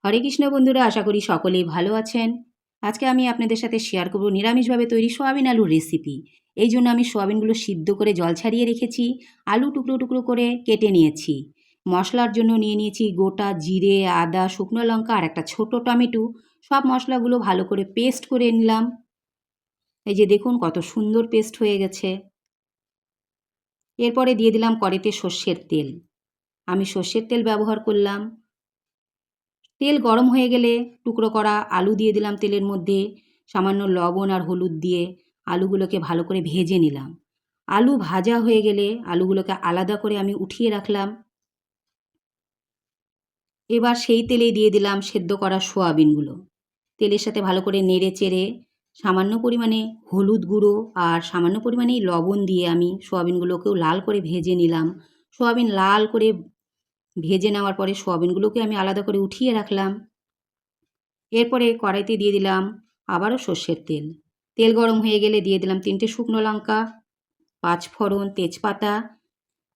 হরে কৃষ্ণ বন্ধুরা, আশা করি সকলেই ভালো আছেন। আজকে আমি আপনাদের সাথে শেয়ার করব নিরামিষভাবে তৈরি সোয়াবিন আলুর রেসিপি। এই জন্য আমি সোয়াবিনগুলো সিদ্ধ করে জল ছাড়িয়ে রেখেছি, আলু টুকরো টুকরো করে কেটে নিয়েছি। মশলার জন্য নিয়ে নিয়েছি গোটা জিরে, আদা, শুকনো লঙ্কা আর একটা ছোট টমেটো। সব মশলাগুলো ভালো করে পেস্ট করে নিলাম। এই যে দেখুন কত সুন্দর পেস্ট হয়ে গেছে। এরপরে দিয়ে দিলাম কড়াইতে সর্ষের তেল। আমি সর্ষের তেল ব্যবহার করলাম। তেল গরম হয়ে গেলে টুকরো করা আলু দিয়ে দিলাম তেলের মধ্যে। সামান্য লবণ আর হলুদ দিয়ে আলুগুলোকে ভালো করে ভেজে নিলাম। আলু ভাজা হয়ে গেলে আলুগুলোকে আলাদা করে আমি উঠিয়ে রাখলাম। এবার সেই তেলেই দিয়ে দিলাম সেদ্ধ করা সোয়াবিনগুলো। তেলের সাথে ভালো করে নেড়ে চেড়ে সামান্য পরিমাণে হলুদ গুঁড়ো আর সামান্য পরিমাণেই লবণ দিয়ে আমি সোয়াবিনগুলোকেও লাল করে ভেজে নিলাম। সোয়াবিন লাল করে ভেজে নেওয়ার পরে সোয়াবিনগুলোকে আমি আলাদা করে উঠিয়ে রাখলাম। এরপরে কড়াইতে দিয়ে দিলাম আবারও সর্ষের তেল। তেল গরম হয়ে গেলে দিয়ে দিলাম 3টে শুকনো লঙ্কা, 5 ফোড়ন, তেজপাতা,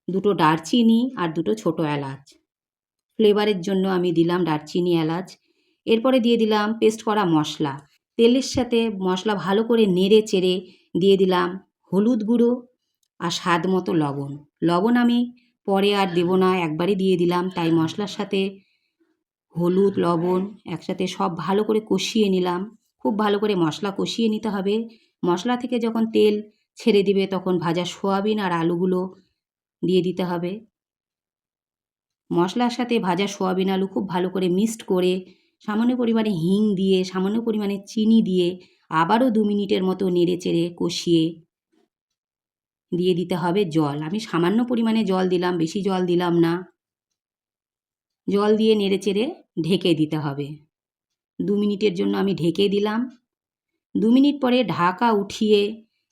2টো দারচিনি আর 2টো ছোটো এলাচ। ফ্লেভারের জন্য আমি দিলাম দারচিনি, এলাচ। এরপরে দিয়ে দিলাম পেস্ট করা মশলা। তেলের সাথে মশলা ভালো করে নেড়ে চেড়ে দিয়ে দিলাম হলুদ গুঁড়ো আর স্বাদ মতো লবণ। লবণ আমি পরে আর দেবো না, একবারে দিয়ে দিলাম। তাই মশলার সাথে হলুদ, লবণ একসাথে সব ভালো করে কষিয়ে নিলাম। খুব ভালো করে মশলা কষিয়ে নিতে হবে। মশলা থেকে যখন তেল ছেড়ে দিবে তখন ভাজা সোয়াবিন আর আলুগুলো দিয়ে দিতে হবে। মশলার সাথে ভাজা সোয়াবিন আলু খুব ভালো করে মিক্সড করে সামান্য পরিমাণে হিং দিয়ে, সামান্য পরিমাণে চিনি দিয়ে আবারও 2 মিনিটের মতো নেড়ে চেড়ে কষিয়ে দিয়ে দিতে হবে জল। আমি সামান্য পরিমাণে জল দিলাম, বেশি জল দিলাম না। জল দিয়ে নেড়ে চেড়ে ঢেকে দিতে হবে। 2 মিনিটের জন্য আমি ঢেকে দিলাম। 2 মিনিট পরে ঢাকা উঠিয়ে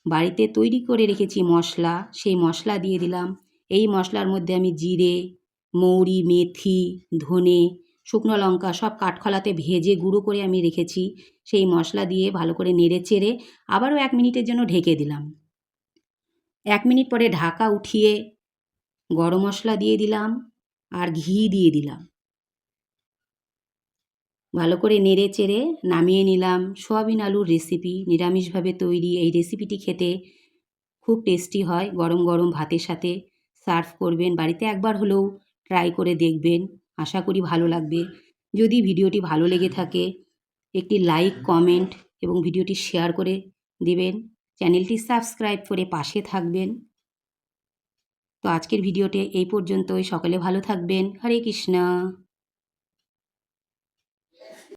বাড়িতে তৈরি করে রেখেছি মশলা, সেই মশলা দিয়ে দিলাম। এই মশলার মধ্যে আমি জিরে, মৌরি, মেথি, ধনে, শুকনো লঙ্কা সব কাঠখোলাতে ভেজে গুঁড়ো করে আমি রেখেছি। সেই মশলা দিয়ে ভালো করে নেড়ে চেড়ে আবারও 1 মিনিটের জন্য ঢেকে দিলাম। 1 মিনিট পরে ঢাকা উঠিয়ে গরম মশলা দিয়ে দিলাম আর ঘি দিয়ে দিলাম। ভালো করে নেড়ে চেড়ে নামিয়ে নিলাম। সোয়াবিন আলুর রেসিপি নিরামিষভাবে তৈরি। এই রেসিপিটি খেতে খুব টেস্টি হয়। গরম গরম ভাতের সাথে সার্ভ করবেন। বাড়িতে একবার হলেও ট্রাই করে দেখবেন। আশা করি ভালো লাগবে। যদি ভিডিওটি ভালো লেগে থাকে একটি লাইক, কমেন্ট এবং ভিডিওটি শেয়ার করে দেবেন। চ্যানেলটি সাবস্ক্রাইব করে পাশে থাকবেন। তো আজকের ভিডিওটি এই পর্যন্তই। সকলে ভালো থাকবেন। হরে কৃষ্ণ।